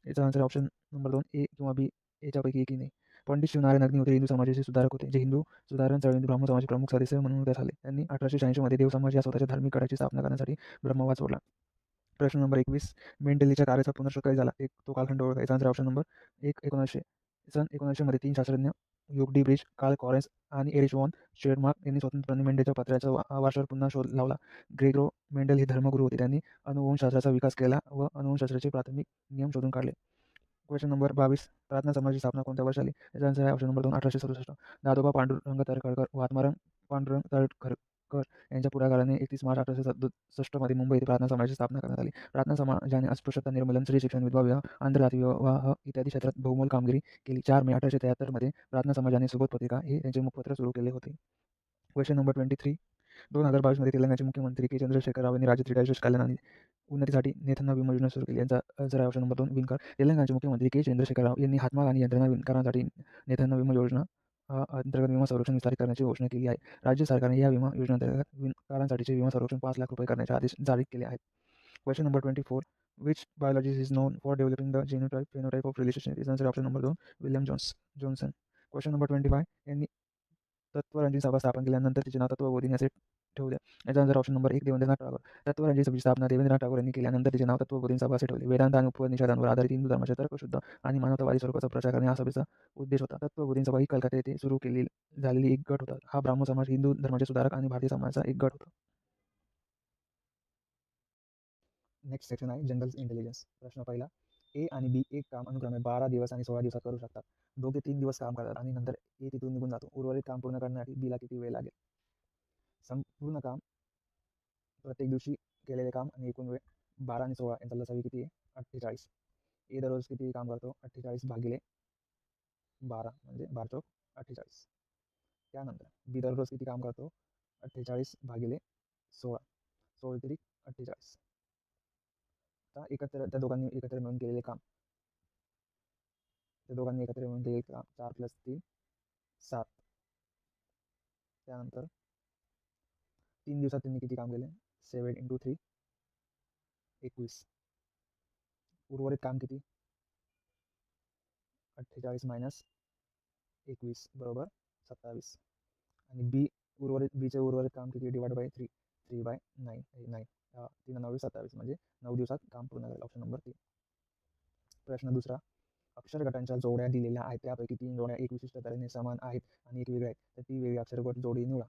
याचा आन्सर ऑप्शन नंबर 2, ए किंवा बी याच्यापैकी एकही नाही. पंडित शिवनारायण अग्निहोत्री हिंदू समाजाचे सुधारक होते, जे हिंदू सुधारण चळवळीत ब्राह्मण समाजाचे प्रमुख सदस्य म्हणून उदयास आले. त्यांनी 1886 मध्ये देव समाज या स्वतःच्या धार्मिक गडाची स्थापना करण्यासाठी ब्रह्मवाद सोडला. प्रश्न नंबर 21, मेंडेलीच्या कार्याचा पुनर्शोध कधी झाला? तो कालखंड ओळखा. याचा आन्सर ऑप्शन नंबर 1, 1900. सन 1900 मध्ये 3 शास्त्रज्ञ युग डी ब्रिज, कार्ल कॉरेन्स आणि एरिच वॉन शेडमार्क यांनी स्वतंत्रपणे मेंडेलच्या पत्र्याच्या वारशावर पुन्हा शोध लावला. ग्रेगोर मेंडेल हे धर्मगुरू होते. त्यांनी अनुवंशशास्त्राचा विकास केला व अनुवंशशास्त्राचे प्राथमिक नियम शोधून काढले. क्वेश्चन नंबर 22, प्रार्थना समाजाची स्थापना कोणत्या वर्षी झाली? याचा आन्सर आहे ऑप्शन नंबर 2, 1867. दादोबा पांडुरंग तळखरकर व आत्माराम पांडुरंग तळखरकर यांच्या पुढाकाराने 31 मार्च 1867 मध्ये मुंबई येथे प्रार्थना समाजाची स्थापना करण्यात आली. प्रार्थना समाजाने अस्पृश्यता निर्मूलन, स्त्री शिक्षण, विधवा विवाह, आंतरजातीय विवाह इत्यादी क्षेत्रात बहुमोल कामगिरी केली. 4 मे 1873 मध्ये प्रार्थना समाजाने सुबोध पत्रिका हे त्यांचे मुखपत्र सुरू केले होते. क्वेश्चन नंबर 23, 2022मध्ये तेलंगणाचे मुख्यमंत्री के. चंद्रशेखर राव यांनी राज्यातील राजकोष कल्याण आणि उन्नतीसाठी नेथांना विमा योजना सुरू केली. यांचा आन्सर आहे ऑप्शन नंबर 2 विणकर. तेलंगणाचे मुख्यमंत्री के. चंद्रशेखर राव यांनी हातमाग आणि यंत्रणा विणकरांसाठी नेथांना विमा योजना अंतर्गत विमा संरक्षण विस्तारित करण्याची घोषणा केली आहे. राज्य सरकारने या विमा योजनेअंतर्गत विणकरांसाठीचे विमा संरक्षण 5 लाख रुपये करण्याचे आदेश जारी केले आहेत. Question number 24. Which biologist is known for developing the genotype phenotype of relationship? Is answer option number 2 William Johnson. Question number 25. यांनी तत्वरंजनी सभा स्थापन केल्यानंतर तिचे नाव तत्वबोधिनी असे ठेवले. याचा answer option number 1 Devendranath Tagore. Tattvaranjani सभेची स्थापना देवेंद्रनाथ टागोर यांनी केल्यानंतर तिचे नाव तत्वबोधिनी सभा असे ठेवले. वेदांत आणि उपनिषदांवर आधारित हिंदू धर्माच्या तर्कशुद्ध आणि मानवतावादी स्वरूपाचा प्रचार करणे हा सभेचा उद्देश होता. तत्वबोधिनी सभा ही कलकत्ता येथे सुरू झालेली एक गट होता. हा ब्राह्मण समाज, हिंदू धर्माचे सुधारक आणि भारतीय समाजाचा एक गट होता. नेक्स्ट सेक्शन आहे जनरल इंटेलिजन्स. प्रश्न पहिला. ए आणि बी एक काम अनुक्रमे 12 दिवस आणि 16 दिवसात करू शकतात. दोघे 3 दिवस काम करतात आणि नंतर ए तिथून निघून जातो. उर्वरित काम पूर्ण करण्यासाठी बीला किती वेळ लागेल? संपूर्ण काम, प्रत्येक दिवशी केलेले काम आणि एकूण वेळ 12 आणि 16 यांचा लसावी किती आहे? 48. ए दररोज किती काम करतो? 48 भागिले 12 म्हणजे 12 चौक 48. त्यानंतर बी दररोज किती काम करतो? 48 भागिले 16, 16 तरी 48. आता एकत्र त्या दोघांनी एकत्र मिळून केलेले काम, 4 + 3 7. त्यानंतर 3 दिवसात त्यांनी किती काम केले? 7 × 3 21. उर्वरित काम किती? 48 - 21 बरोबर 27. आणि बीचे उर्वरित काम किती? डिवाइड बाय 3, 3/9 3 9 27 म्हणजे 9 दिवसात काम पूर्ण करेल. Option number 3. प्रश्न दुसरा. अक्षर गटांच्या जोड्या दिलेल्या आहेत. त्यापैकी 3 जोड्या एक विशिष्ट तऱ्हेने समान आहेत आणि एक वेगळी आहे. तर ती वेगळी अक्षरगट जोडी निवडा.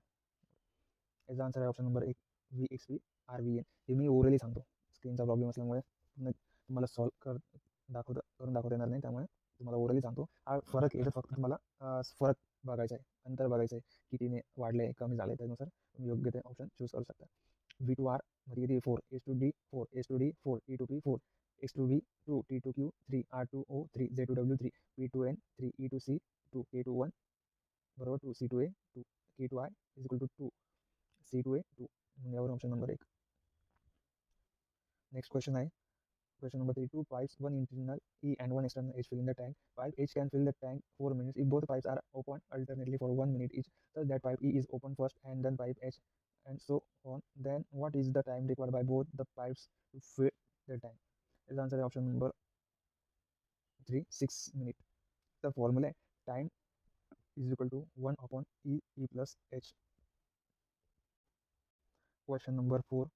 याचा आन्सर आहे ऑप्शन नंबर 1 VXP RVN. हे मी ओरली सांगतो. स्क्रीनचा प्रॉब्लेम असल्यामुळे तुम्हाला करून दाखवता येणार नाही, त्यामुळे तुम्हाला ओरली सांगतो. हा फरक याच्यात फक्त तुम्हाला फरक बघायचा आहे, अंतर बघायचं आहे, कितीने वाढले कमी झाले. त्यानुसार तुम्ही योग्य ते ऑप्शन चूज करू शकता. V2R मध्ये किती? 4 S2D 4 S2D 4 T2P 4 X2V 2 T2Q 3 R2O 3 Z2W 3 P2N 3 E2C 2 K21 बरोबर 2 C2A 2 K2I = 2 C2A 2. यावर ऑप्शन नंबर 1. नेक्स्ट क्वेश्चन आहे. Question number 3. Two pipes, one internal E and one external H fill in the tank. Pipe H can fill the tank 4 minutes if both pipes are open alternately for 1 minute each. Such that pipe E is open first and then pipe H and so on. Then what is the time required by both the pipes to fill the tank? Is answer option number 3 6 minutes. The formula time is equal to 1 upon E plus H. Question number 4.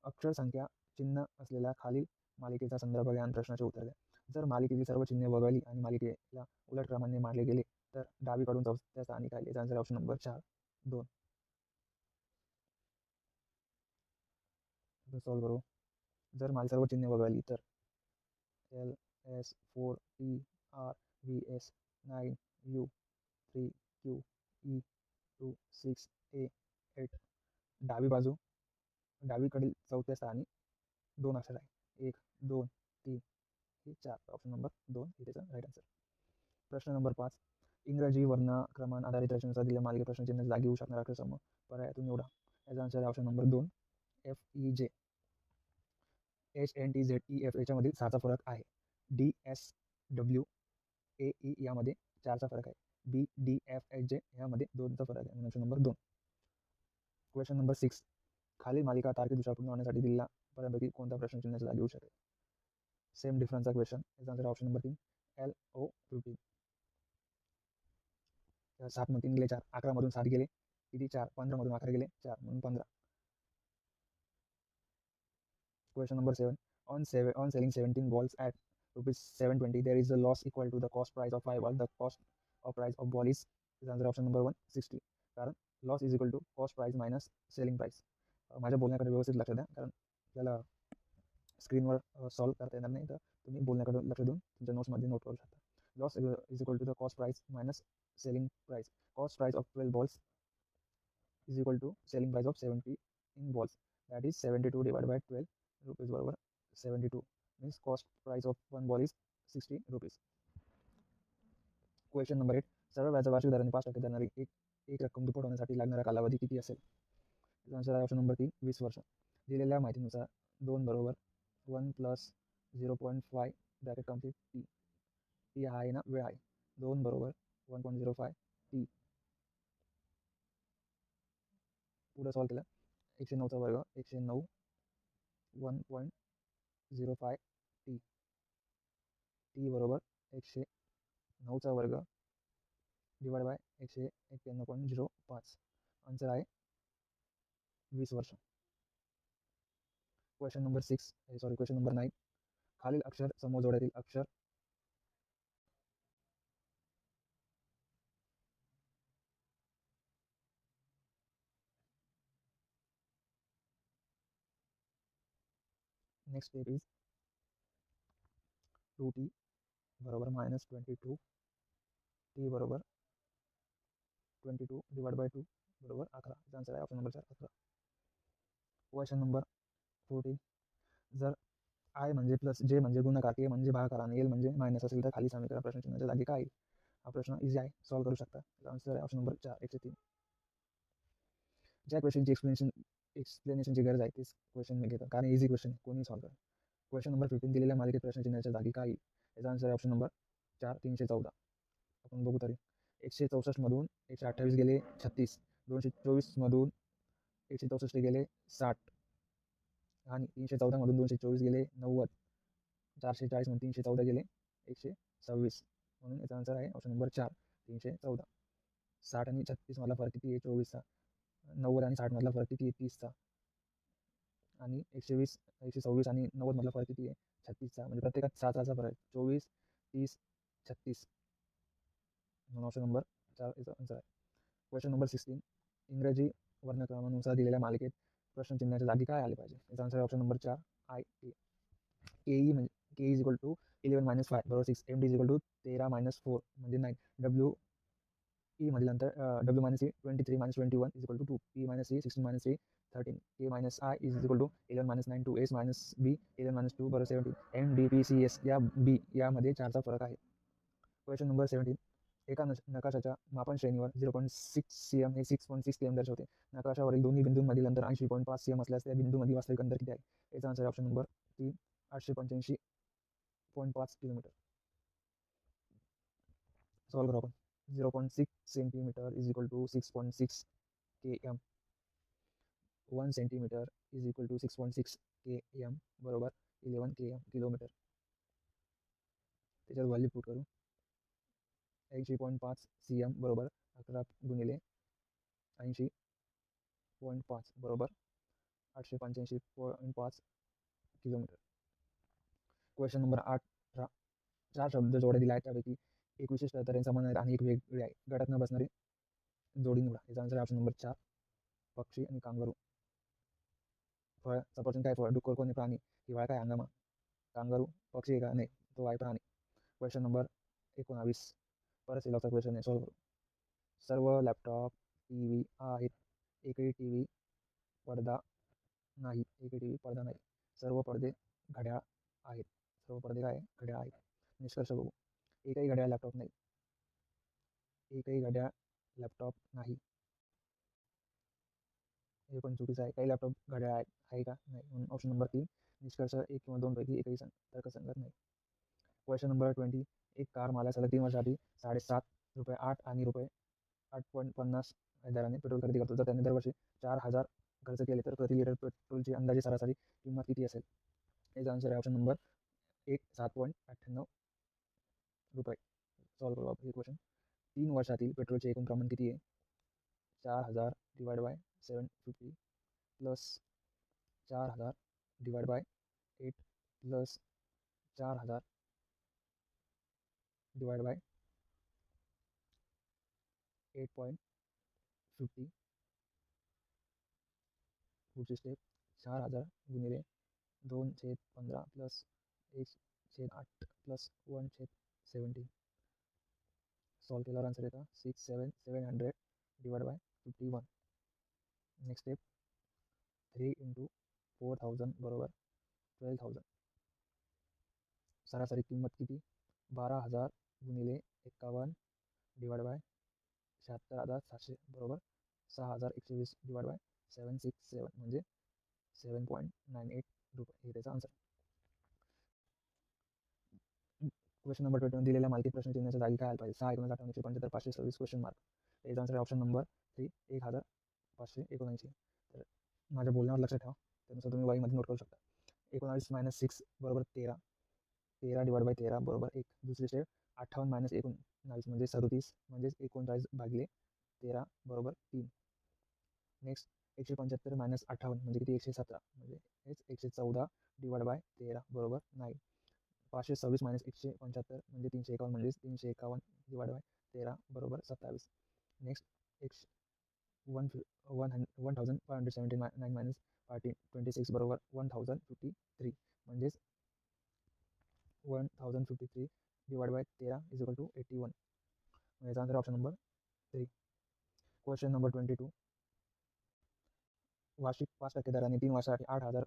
अक्षर संख्या चिन्ह असलेल्या खालील मालिकेचा संदर्भ घ्या आणि प्रश्नाचे उत्तर द्या. जर मालिकेची सर्व चिन्हे वगळली आणि मालिकेला उलट क्रमाने मांडले गेले तर डावीकडून चौथ्या स्थानी काय? याचा आन्सर ऑप्शन नंबर 4 2. सॉल्व करू. जर सर्व चिन्हे वगळली तर LS 4 T R VS 9 U 3 Q E 2 6 A 8. डावीकडील चौथ्या स्थानी 2 अक्षर आहे. 1 2 3 हे 4. ऑप्शन नंबर 2 हे त्याचा राईट आन्सर. प्रश्न नंबर 5. इंग्रजी वर्णक्रमान आधारित रचनेचा दिलेल्या मालिका प्रश्नचिन्ह जागी होऊ शकणारा अक्षरसमूह पर्यायातून निवडा. याचा आन्सर आहे ऑप्शन नंबर 2 FEJ. HNTZEF याच्यामध्ये 6चा फरक आहे. DSWAE यामध्ये 4चा फरक आहे. BDFHJ यामध्ये 2चा फरक आहे. Option number 2. Question number 6. खालील मालिका तार्किकदृष्ट्या पूर्ण होण्यासाठी दिलेला पर्यायांपैकी कोणता प्रश्नचिन्हाच्या जागी होऊ शकेल? सेम डिफरन्सचा क्वेश्चन. याचा आन्सर ऑप्शन नंबर 3 LO15. 7 मधून 3 गेले 4, 11 मधून 7 गेले किती? 4, 15 मधून 11 गेले 4 म्हणून 15. Question number 7. On selling 17 balls at ₹720, there is a loss equal to the cost price of 5 balls. The cost of price of ball is answer option number 1 60. कारण loss is equal to cost price minus selling price. माझ्या बोलण्याकडे व्यवस्थित लक्ष द्या, कारण आपल्याला स्क्रीनवर solve करता येणार नाही, तर तुम्ही बोलण्याकडे लक्ष देऊन तुमच्या नोट्समध्ये नोट करू शकता. Loss is equal to the cost price minus selling price. Cost price of 12 balls is equal to selling price of 70 in balls. That is 72 divided by 12 rupees बरोबर 72. Means cost price of one ball is 60 rupees. Question number 8. सरळ व्याजाच्या वार्षिक दराने 5% दराने एक रक्कम दुप्पट होण्यासाठी लागणारा कालावधी किती असेल? आन्सर आहे ऑप्शन नंबर 3 20 वर्ष. दिलेल्या माहितीनुसार 2 बरोबर 1 plus 0.5 bracket complete T. T हा आहे ना वेळ आहे. 2 बरोबर 1.05 टी. पुढे सॉल्व केलं. 109चा वर्ग 109 1.05 टी. टी बरोबर 109चा वर्ग डिवाइड बाय 191.05. आन्सर आहे 20 वर्ष. Question number 9. खालील अक्षर समूह जोड्यातील अक्षर नेक्स्ट स्टेप इज 2t बरोबर -22 t बरोबर 22 डिवाइड बाय 2 बरोबर 11. आन्सर आहे ऑप्शन नंबर 4 11. Question number 14. जर आय म्हणजे प्लस, जे म्हणजे गुणाकार, के म्हणजे भागाकार आणि एल म्हणजे मायनस असेल तर खाली समीकरण प्रश्नचिन्हाच्या जागी काय येईल? हा प्रश्न इझी आहे, सॉल्व्ह करू शकता. आन्सर आहे ऑप्शन नंबर 4 103. ज्या क्वेश्चनची एक्सप्लेनेशनची गरज आहे तेच क्वेश्चन मी घेतो, कारण इझी क्वेश्चन कोणी सॉल्व्ह करेल. Question number 15. दिलेल्या मालिकेत प्रश्नचिन्हाच्या जागी काय येईल? याचा आन्सर आहे ऑप्शन नंबर 4 314. आपण बघू तरी. 164 मधून 128 गेले 36, 224 मधून 164 गेले 60 आणि 314 मधून 224 गेले 90, 440 मधून 314 गेले 126. म्हणून याचा आन्सर आहे ऑप्शन नंबर 4 314. 60 आणि 36 मधला फरक किती आहे? 24चा. 90 आणि 60 मधला फरक किती आहे? 30चा. आणि 126 आणि 90 मधला फरक किती आहे? 36चा. म्हणजे प्रत्येकात 6चा फरक आहे. 24 30 36. म्हणून ऑप्शन नंबर 4 याचा आन्सर आहे. Question number 16. इंग्रजी वर्णक्रमानुसार दिलेल्या मालिकेत प्रश्नचिन्हाच्या जागी काय आले पाहिजे? याचा आन्सर आहे ऑप्शन नंबर 4 आय ए. केई म्हणजे के इज इक्वल टू 11 - 5 बरोबर 6. M D is equal to 13 - 4 म्हणजे 9. डब्ल्यू ई मध्ये नंतर W minus C 23 - 21 is equal to 2. P minus C 16 - 3 13. K minus I is equal to 11 - 9 2. S minus B 11 - 2 बरोबर 17. N D P C S या B यामध्ये 4चा फरक आहे. Question number 17. एका नकाशाच्या मापन श्रेणीवर 0.6 cm हे 6.6 km दर्शवते. नकाशावरील दोन्ही बिंदूंमधील अंतर 80.5 cm असल्यास त्या बिंदूंमधील वास्तविक अंतर किती आहे? याचा answer option number 3 885.5 kilometre. Solve करू आपण. 0.6 centimetre is equal to 6.6 km. 1 centimetre is equal to 6.6 km बरोबर 11 km किलोमीटर. त्याच्यात व्हॅल्यू पुट करू. 80.5 cm बरोबर 11 गुणिले 80.5 बरोबर 885.5 किलोमीटर. Question number 18. 4 शब्द जोड्या दिल्या आहेत, त्यापैकी एक विशिष्ट तऱ्हेने समान आहेत आणि एक वेगळी आहे. गटात न बसणारी जोडी निवडा. याचा आन्सर ऑप्शन नंबर 4 पक्षी आणि कांगारू. फळ सफरचंद काय फळ? डुक्कर कोणी प्राणी? हिवाळा काय हंगामा? कांगारू पक्षी आहे का? नाही, तो आहे प्राणी. Question number 19. परत सिलॉगचा क्वेश्चन आहे, सॉल्व्ह करू. सर्व लॅपटॉप टी व्ही आहेत. एकही टीव्ही पडदा नाही. एकही टीव्ही पडदा नाही. सर्व पडदे घड्याळ आहेत. सर्व पडदे काय आहे? घड्याळ आहेत. निष्कर्ष बघू. एकही घड्याळ लॅपटॉप नाही. एकही घड्याळ लॅपटॉप नाही. हे पण चुकीचं आहे. काही लॅपटॉप घड्याळ आहे का? नाही. म्हणून ऑप्शन नंबर 3 निष्कर्ष 1 किंवा 2 पैकी एकही तर्कसंगत नाही. Question number 20. एक कार मला सलग 3 वर्षासाठी ₹7.8 आणि ₹8.50 दराने पेट्रोल खरेदी करतो. जर त्याने दरवर्षी 4,000 खर्च केले तर प्रति लिटर पेट्रोलची अंदाजे सरासरी किंमत किती असेल? याचा आन्सर आहे ऑप्शन नंबर 1 ₹7.98. सॉल्व्ह करू आपण हे क्वेश्चन. 3 वर्षातील पेट्रोलचे एकूण प्रमाण किती आहे? 4,000 divide by 750 plus 4,000 divide by 8 plus 4,000 divide by 8.50. पुढची स्टेप 4,000 गुणिले 2/15 प्लस 1/8 प्लस 1/70. सॉल्व केल्यावर आन्सर येतं 6,700 डिवाइड बाय 51. नेक्स्ट स्टेप 3 × 4,000 बरोबर 12,000. सरासरी किंमत किती? 12,000 गुणिले 51 डिवाइड बाय 76,700 बरोबर 6,120 डिवाइड बाय 767 म्हणजे 7.98 रुपये हे त्याचा आन्सर. क्वेश्चन नंबर 21 दिलेल्या मालकी प्रश्न चिन्हाच्या जागी काय आलं पाहिजे? 6 19 58 75 526 क्वेश्चन मार्क. याचा आन्सर आहे ऑप्शन नंबर 3 1579. तर माझ्या बोलण्यावर लक्षात ठेवा, त्यानुसार तुम्ही वाईमध्ये नोट करू शकता. 19 - 6 बरोबर 13. 13 / 13 बरोबर 1. दुसरी स्टेप 58 - 19 म्हणजे 37 म्हणजेच 39 भागिले 13 बरोबर 3. नेक्स्ट 175 - 58 म्हणजे किती? 117 म्हणजे हेच 114 / 13 बरोबर 9. 526 - 175 म्हणजे 351 म्हणजेच 351 / 13 बरोबर 27. नेक्स्ट 1579 - 26 बरोबर 1053 म्हणजेच 1053 / 13 = 81. याचा answer option number 3. Question number 22 वार्षिक 5% दराने 3 वर्षासाठी 8,000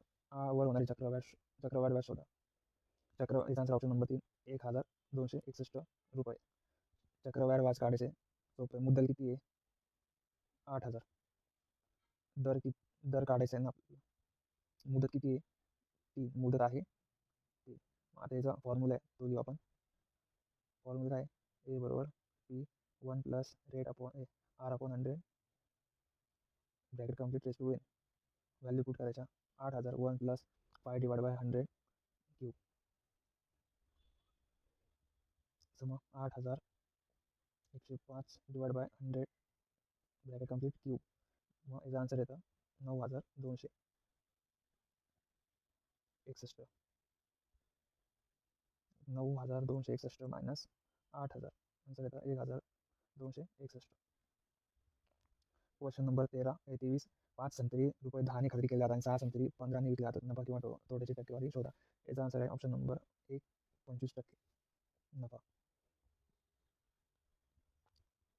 वर होणारी चक्रवाढ व्याज शोधा. याचा आन्सर ऑप्शन नंबर 3 1261 रुपये. चक्रवाढ व्याज काढायचे सोपे. मुद्दल किती आहे? 8,000. दर काढायचा आहे ना आपल्याला. मुदत किती आहे? 3. मुदत आहे 3. आता याचा फॉर्म्युला आहे तो लिहू आपण. फॉर्म्युला काय? ए बरोबर P1 plus rate upon R/100 bracket complete raise to N. Value put करायच्या 8,000 1 plus 5 / 100 cube. Sum 8,000 105 / 100 bracket complete cube. मग याचा आन्सर येतं 9,261. 9,261 मायनस 8,000 आन्सर येतं 1,261. क्वेश्चन नंबर 23 5 संत्री रुपये 10 ने खरेदी केले जातात आणि 6 संत्री 15 ने विकले जातात. नफा किंवा तोट्याची टक्केवारी शोधा. याचा आन्सर आहे ऑप्शन नंबर 1 25% नफा.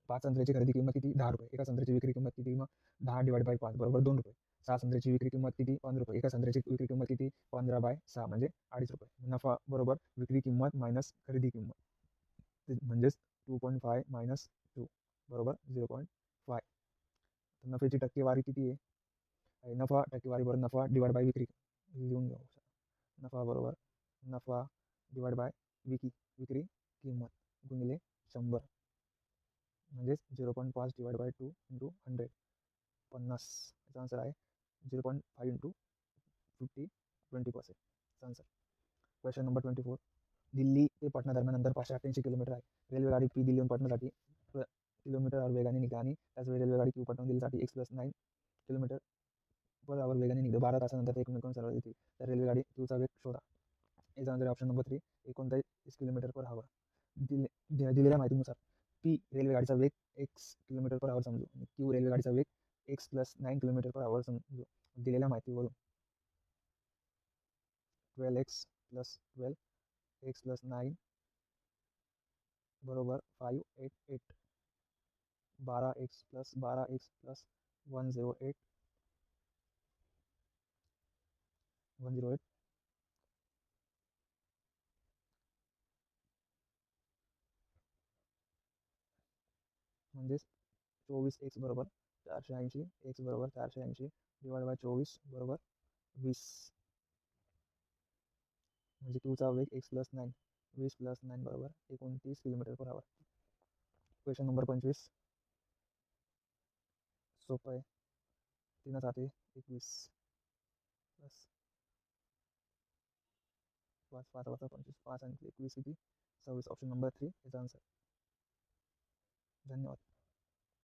5 संत्र्याची खरेदी किंमत किती? 10 रुपये. एका संत्र्याची विक्री किंमत किती? मग 10 / 5 बरोबर 2 रुपये. 6 संत्र्याची विक्री किंमत किती? 15 रुपये. एका संत्र्याची विक्री किंमत किती? 15/6 म्हणजे 2.5 रुपये. नफा बरोबर विक्री किंमत मायनस खरेदी किंमत म्हणजेच 2.5 मायनस 2 बरोबर 0.5. तर नफ्याची टक्केवारी किती आहे? नफा टक्केवारी बरोबर नफा डिवाइड बाय विक्री लिहून घेऊ. नफा बरोबर नफा डिवाइड बाय विक्री किंमत गुणिले 100 म्हणजेच 0.5 / 2 × 100 50. याचा आन्सर आहे 0.5 × 50 20%. आन्सर. क्वेश्चन नंबर 24 दिल्ली ते पटना दरम्यान अंतर 588 किलोमीटर आहे. रेल्वेगाडी पी दिल्लीहून पटनासाठी किलोमीटर वेगाने निघते आणि त्याच वेळी रेल्वेगाडी क्यू पटनाहून दिल्लीसाठी x+9 km/h वेगाने निघते. 12 तासानंतर ते एकमेकांना सरळ येतील. तर रेल्वेगाडी क्यूचा वेग शोधा. याचा आन्सर ऑप्शन नंबर 3 39 km/h. दिलेल्या माहितीनुसार पी रेल्वेगाडीचा वेग x km/h समजू आणि क्यू रेल्वेगाडीचा वेग x+9 km/h समजू. दिलेल्या माहितीवरून 12x + 12 x+9 बरोबर 588. 12x + 12x + 108 म्हणजेच 24x बरोबर 480 x बरोबर 480 डिवाइड बाय 24 बरोबर 20 म्हणजे क्यूचा वेग x+9 20 + 9 बरोबर 29 km/h. क्वेश्चन नंबर 25 सोपं आहे. 3 7 21 प्लस 5 5 25 5 आणि 21 किती? 26. ऑप्शन नंबर 3 याचा आन्सर. धन्यवाद.